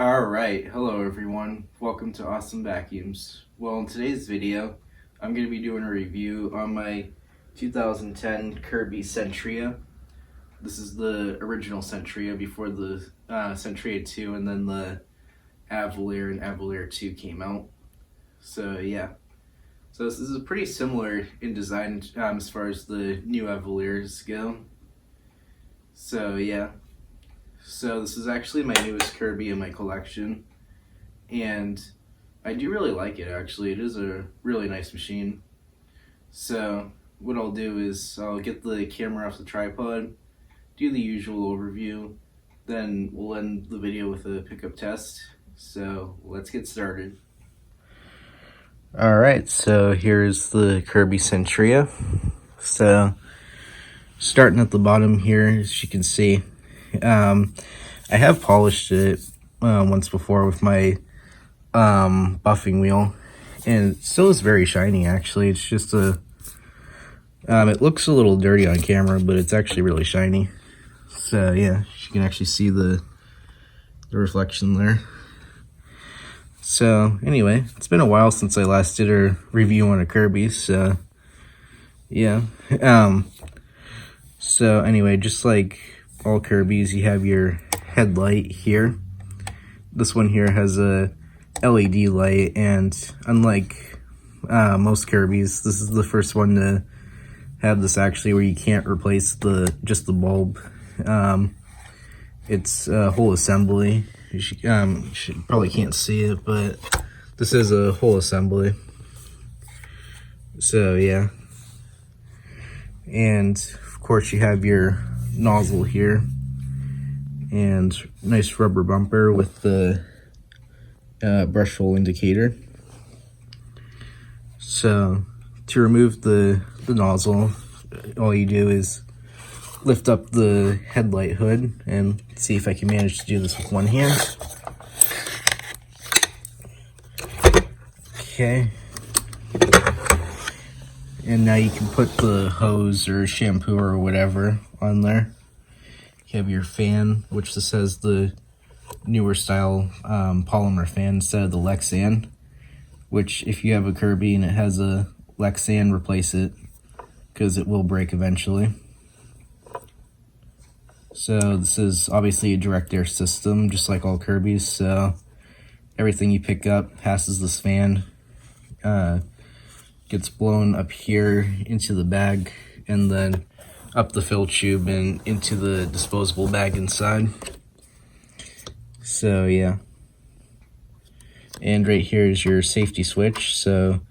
Alright, hello everyone. Welcome to Awesome Vacuums. Well, in today's video, I'm going to be doing a review on my 2010 Kirby Sentria. This is the original Sentria before the Sentria 2 and then the Avalier and Avalier 2 came out. So yeah. So this is pretty similar in design as far as the new Avaliers go. So yeah. So this is actually my newest Kirby in my collection, and I do really like it actually. It is a really nice machine. So what I'll do is I'll get the camera off the tripod, do the usual overview, then we'll end the video with a pickup test. So let's get started. Alright, so here's the Kirby Sentria. So starting at the bottom here, as you can see, I have polished it once before with my buffing wheel, and it still is very shiny actually. It's just it looks a little dirty on camera, but it's actually really shiny. So yeah, you can actually see the reflection there. So anyway, it's been a while since I last did a review on a Kirby, so yeah. So anyway, just like all Kirbys, you have your headlight here. This one here has a LED light, and unlike most Kirbys, this is the first one to have this actually where you can't replace just the bulb. It's a whole assembly. You probably can't see it, but this is a whole assembly. So yeah, and of course you have your nozzle here, and nice rubber bumper with the brush hole indicator. So to remove the nozzle, all you do is lift up the headlight hood, and see if I can manage to do this with one hand. Okay. And now you can put the hose or shampoo or whatever on there. You have your fan, which this has the newer style polymer fan instead of the Lexan, which if you have a Kirby and it has a Lexan, replace it, because it will break eventually. So this is obviously a direct air system, just like all Kirbys, so everything you pick up passes this fan, gets blown up here into the bag, and then up the fill tube and into the disposable bag inside. So yeah. And right here is your safety switch, so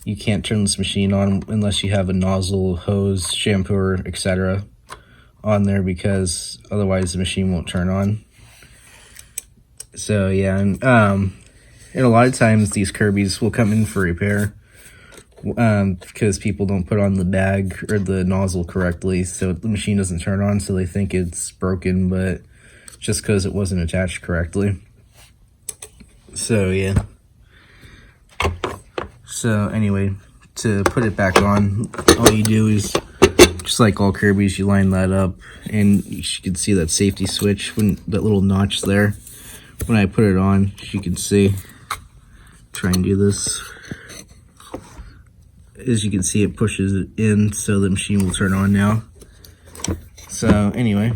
you can't turn this machine on unless you have a nozzle, hose, shampooer, etc. on there, because otherwise the machine won't turn on. So yeah, and a lot of times these Kirbys will come in for repair because people don't put on the bag or the nozzle correctly, so the machine doesn't turn on, so they think it's broken, but just because it wasn't attached correctly. So yeah. So anyway, to put it back on, all you do is, just like all Kirbys, you line that up, and you can see that safety switch, when that little notch there. When I put it on, you can see, try and do this. As you can see, it pushes it in, so the machine will turn on now. So anyway,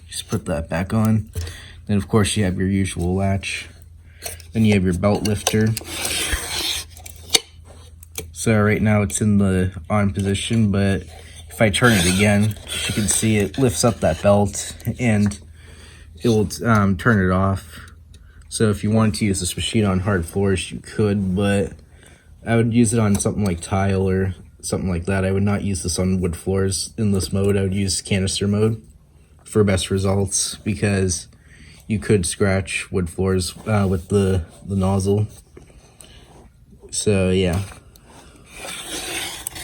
just put that back on. Then of course you have your usual latch. Then you have your belt lifter. So right now it's in the on position, but if I turn it again, you can see it lifts up that belt, and it will turn it off. So if you wanted to use this machine on hard floors, you could, but I would use it on something like tile or something like that. I would not use this on wood floors in this mode. I would use canister mode for best results, because you could scratch wood floors with the nozzle. So yeah.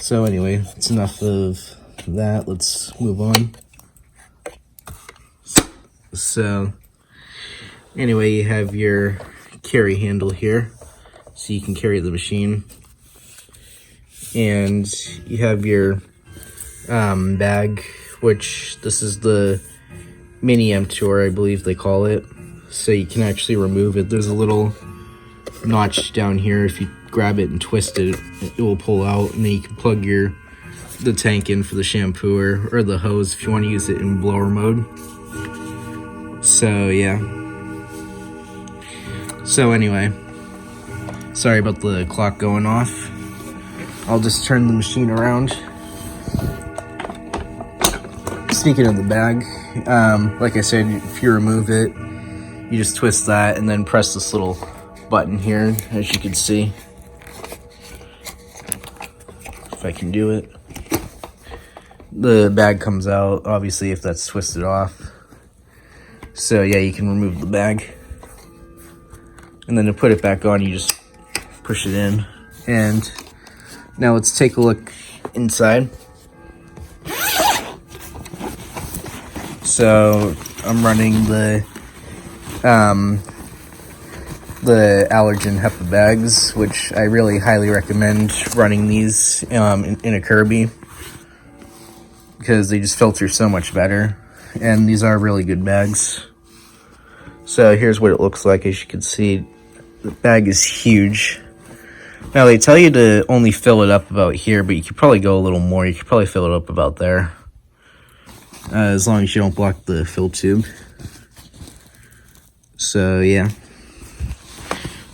So anyway, that's enough of that. Let's move on. So anyway, you have your carry handle here, so you can carry the machine, and you have your bag, which this is the mini M Tour, I believe they call it. so you can actually remove it. There's a little notch down here. If you grab it and twist it, it will pull out, and then you can plug the tank in for the shampoo or the hose if you want to use it in blower mode. So yeah. So anyway, sorry about the clock going off. I'll just turn the machine around. Speaking of the bag, like I said, if you remove it, you just twist that and then press this little button here, as you can see. If I can do it. The bag comes out, obviously, if that's twisted off. So yeah, you can remove the bag. And then to put it back on, you just push it in. And now let's take a look inside. So I'm running the allergen HEPA bags, which I really highly recommend running these in a Kirby, because they just filter so much better, and these are really good bags. So here's what it looks like. As you can see, the bag is huge. Now they tell you to only fill it up about here, but you could probably go a little more. You could probably fill it up about there, as long as you don't block the fill tube. So yeah.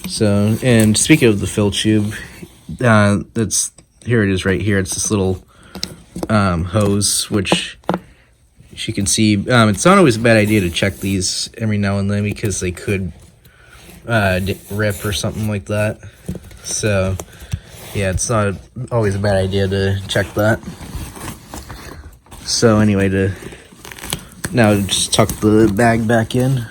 So, and speaking of the fill tube, that's, here it is right here. It's this little hose, which, as you can see, it's not always a bad idea to check these every now and then, because they could rip or something like that. So yeah, it's not always a bad idea to check that. So anyway, now just tuck the bag back in.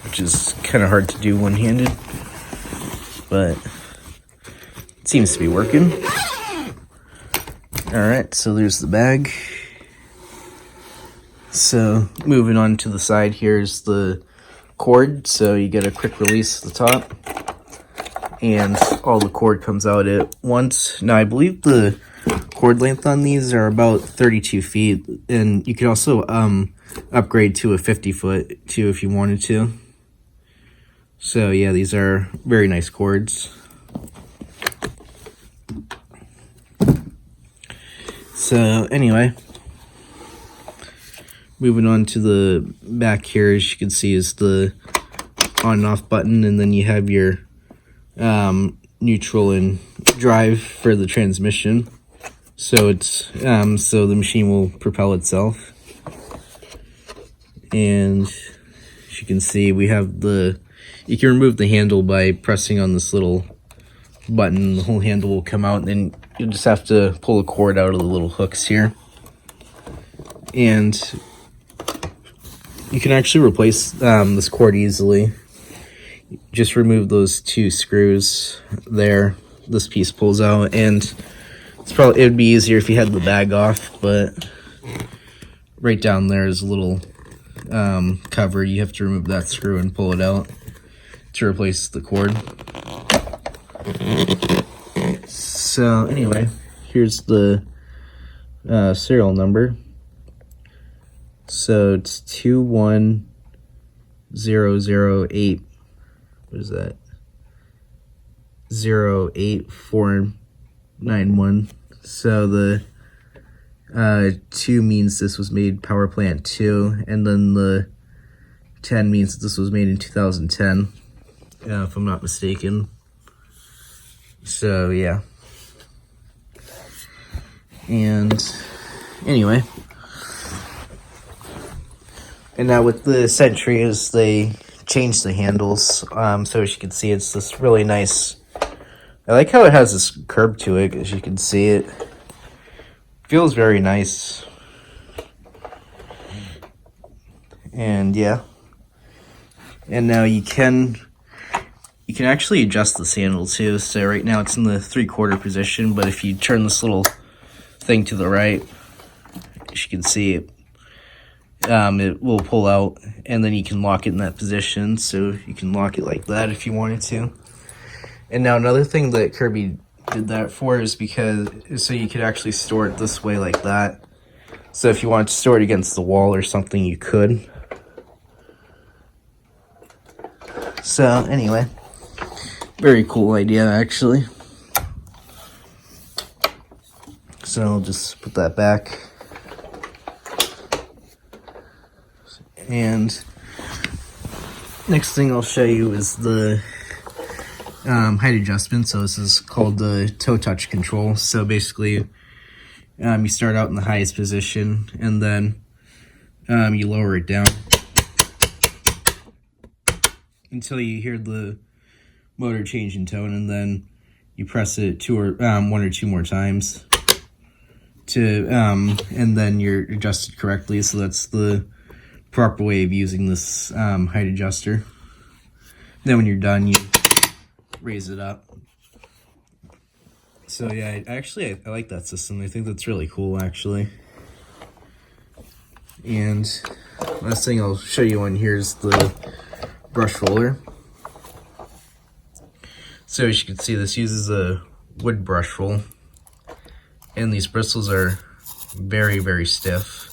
Which is kind of hard to do one-handed, but it seems to be working. Alright, so there's the bag. So moving on to the side, here's the cord. So you get a quick release at the top, and all the cord comes out at once. Now I believe the cord length on these are about 32 feet, and you can also upgrade to a 50-foot too if you wanted to. So yeah, these are very nice cords. So anyway, moving on to the back here, as you can see, is the on and off button, and then you have your neutral and drive for the transmission. So it's so the machine will propel itself. And as you can see, we have you can remove the handle by pressing on this little button. The whole handle will come out, and then you'll just have to pull a cord out of the little hooks here. And you can actually replace this cord easily. Just remove those two screws there. This piece pulls out, and it would be easier if you had the bag off, but right down there is a little cover. You have to remove that screw and pull it out to replace the cord. So anyway, here's the serial number. So it's 21008. What is that? 08491. So the 2 means this was made power plant 2, and then the 10 means that this was made in 2010, if I'm not mistaken. So yeah. And anyway, and now with the Sentrias, they changed the handles. So as you can see, it's this really nice. I like how it has this curb to it. As you can see, it feels very nice. And yeah. And now you can actually adjust this handle too. So right now it's in the 3/4 position, but if you turn this little thing to the right, as you can see, it will pull out, and then you can lock it in that position. So you can lock it like that if you wanted to. And now another thing that Kirby did that for is so you could actually store it this way like that. So if you want to store it against the wall or something, you could. So anyway, very cool idea actually. So I'll just put that back. And next thing I'll show you is the height adjustment. So this is called the toe touch control. So basically, you start out in the highest position and then you lower it down until you hear the motor change in tone, and then you press it one or two more times to and then you're adjusted correctly. So that's the proper way of using this height adjuster. Then when you're done, you raise it up. So yeah, I like that system. I think that's really cool actually. And last thing I'll show you on here is the brush roller. So as you can see, this uses a wood brush roll, and these bristles are very, very stiff.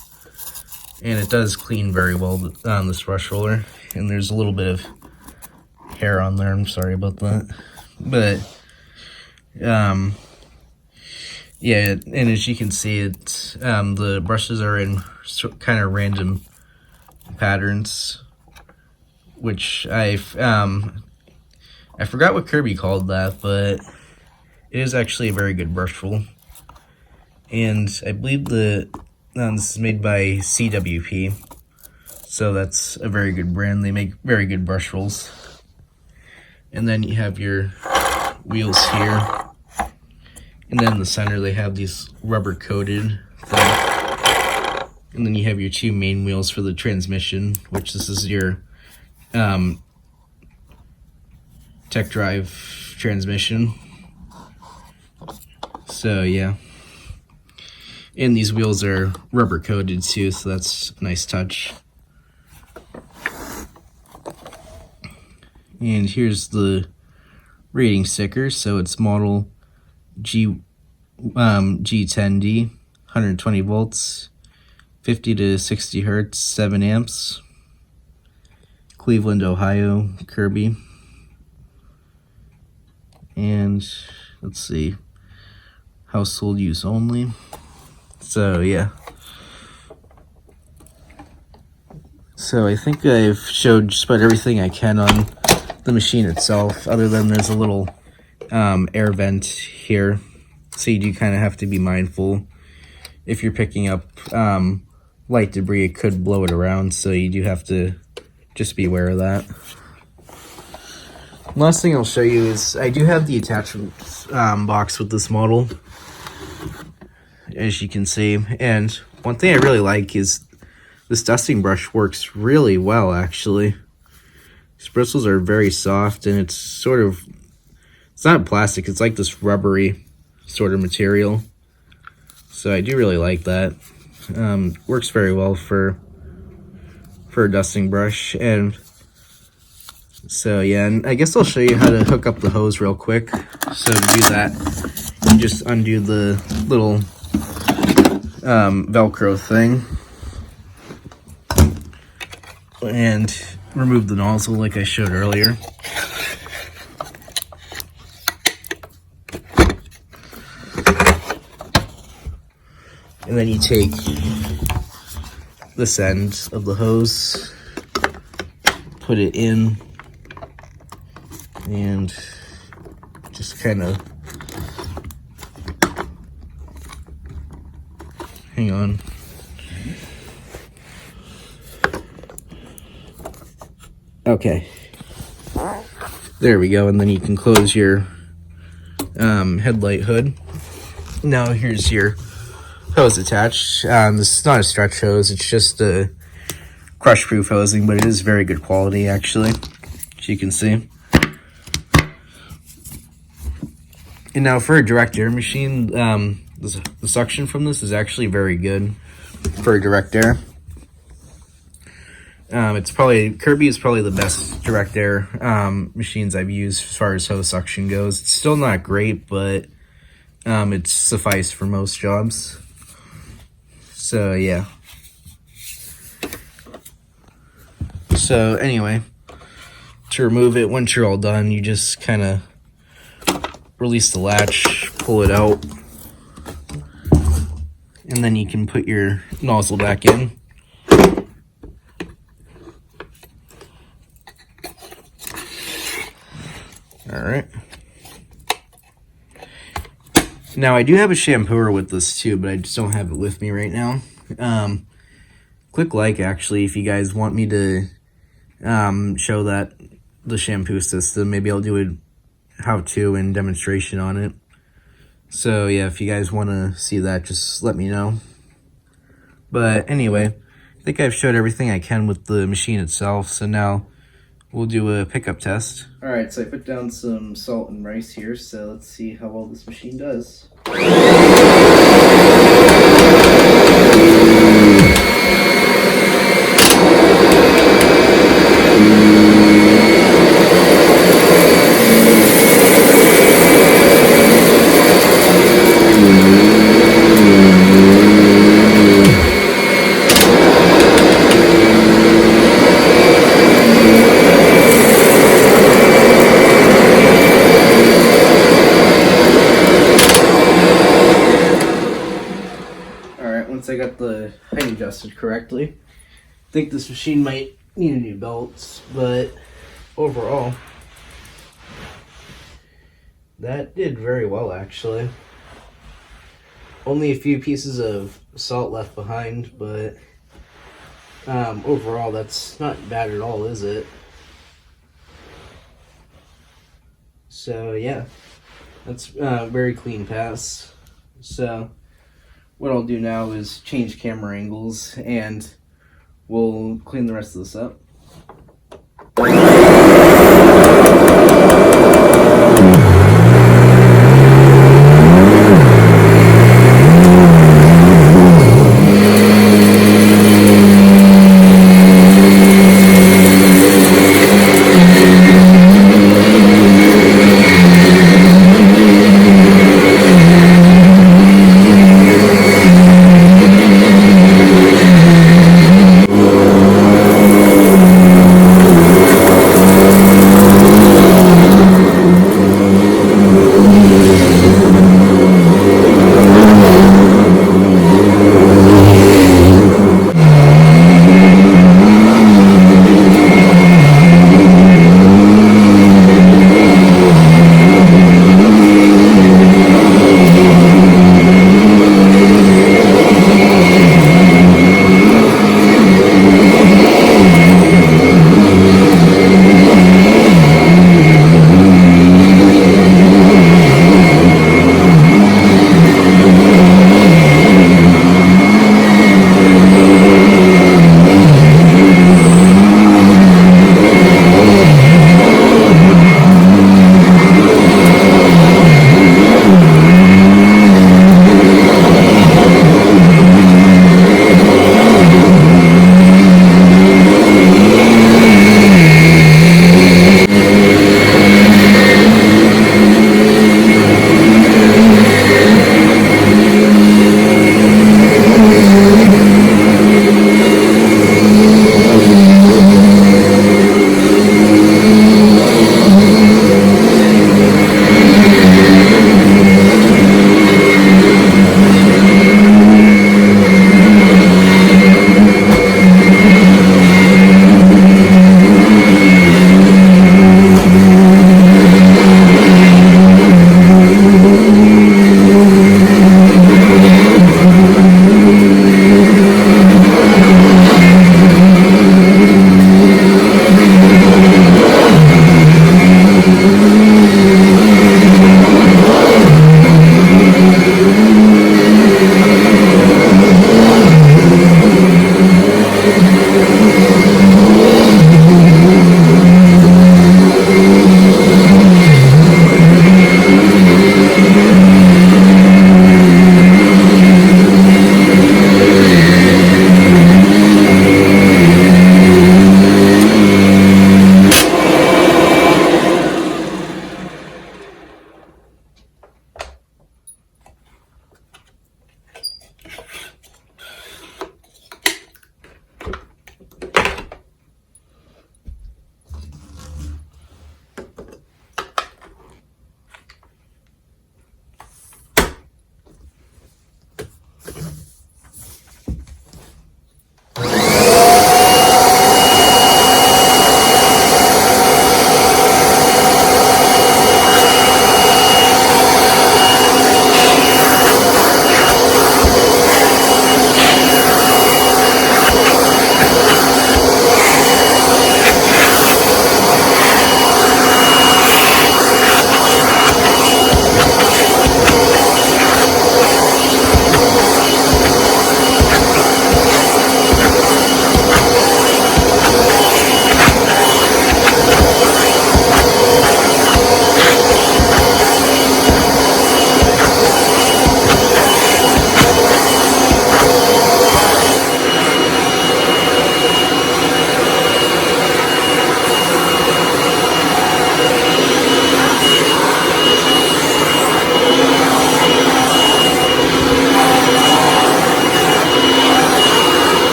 And it does clean very well on this brush roller. And there's a little bit of hair on there. I'm sorry about that. But, yeah, and as you can see, the brushes are in kind of random patterns, which I forgot what Kirby called that, but it is actually a very good brush roll. And I believe this is made by CWP, so that's a very good brand. They make very good brush rolls. And then you have your wheels here, and then in the center they have these rubber coated things. And then you have your two main wheels for the transmission, which this is your tech drive transmission. So yeah. And these wheels are rubber coated too, so that's a nice touch. And here's the rating sticker. So it's model G10D, 120 volts, 50 to 60 hertz, 7 amps. Cleveland, Ohio, Kirby. And let's see, household use only. So yeah, so I think I've showed just about everything I can on the machine itself, other than there's a little air vent here, so you do kind of have to be mindful. If you're picking up light debris, it could blow it around, so you do have to just be aware of that. Last thing I'll show you is I do have the attachment box with this model, as you can see. And one thing I really like is this dusting brush works really well actually. These bristles are very soft, and it's not plastic, it's like this rubbery sort of material. So I do really like that. Works very well for a dusting brush. And so yeah, and I guess I'll show you how to hook up the hose real quick. So to do that, you just undo the little Velcro thing and remove the nozzle like I showed earlier. And then you take this end of the hose, put it in, and just kind of hang on. Okay, there we go. And then you can close your headlight hood. Now here's your hose attached. This is not a stretch hose, it's just a crush proof hosing, but it is very good quality actually, as you can see. And now for a direct air machine, the suction from this is actually very good for direct air. Kirby is probably the best direct air machines I've used as far as hose suction goes. It's still not great, but it's sufficed for most jobs. So yeah. So anyway, to remove it, once you're all done, you just kind of release the latch, pull it out, and then you can put your nozzle back in. Alright. Now I do have a shampooer with this too, but I just don't have it with me right now. Click like actually if you guys want me to show that the shampoo system. Maybe I'll do a how-to and demonstration on it. So yeah, if you guys want to see that, just let me know. But anyway, I think I've showed everything I can with the machine itself. So now we'll do a pickup test. Alright, so I put down some salt and rice here, so let's see how well this machine does. Once I got the height adjusted correctly, I think this machine might need a new belt, but overall, that did very well actually. Only a few pieces of salt left behind, but overall that's not bad at all, is it? So yeah, that's a very clean pass. So what I'll do now is change camera angles and we'll clean the rest of this up.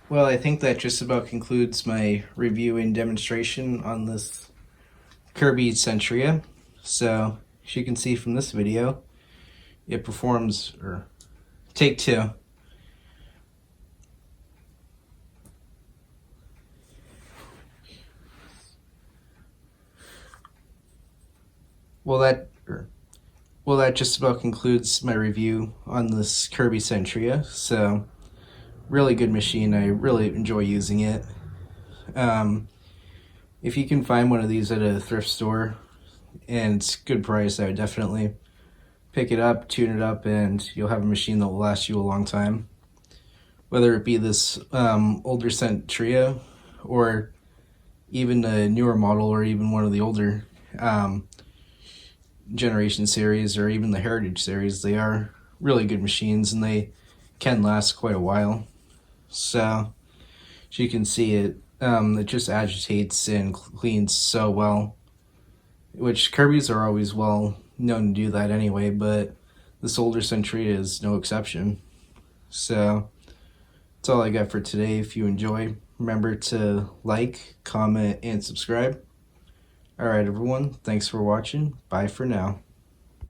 Well, I think that just about concludes my review and demonstration on this Kirby Sentria. So, as you can see from this video, it performs, or take two. Well, that just about concludes my review on this Kirby Sentria. So, really good machine. I really enjoy using it. If you can find one of these at a thrift store and it's good price, I would definitely pick it up, tune it up, and you'll have a machine that will last you a long time. Whether it be this older Sentria or even a newer model or even one of the older generation series or even the heritage series, they are really good machines and they can last quite a while. So as you can see, it just agitates and cleans so well, which Kirby's are always well known to do that anyway, but this older Sentria is no exception. So that's all I got for today. If you enjoy, remember to like, comment, and subscribe. Alright everyone, thanks for watching. Bye for now.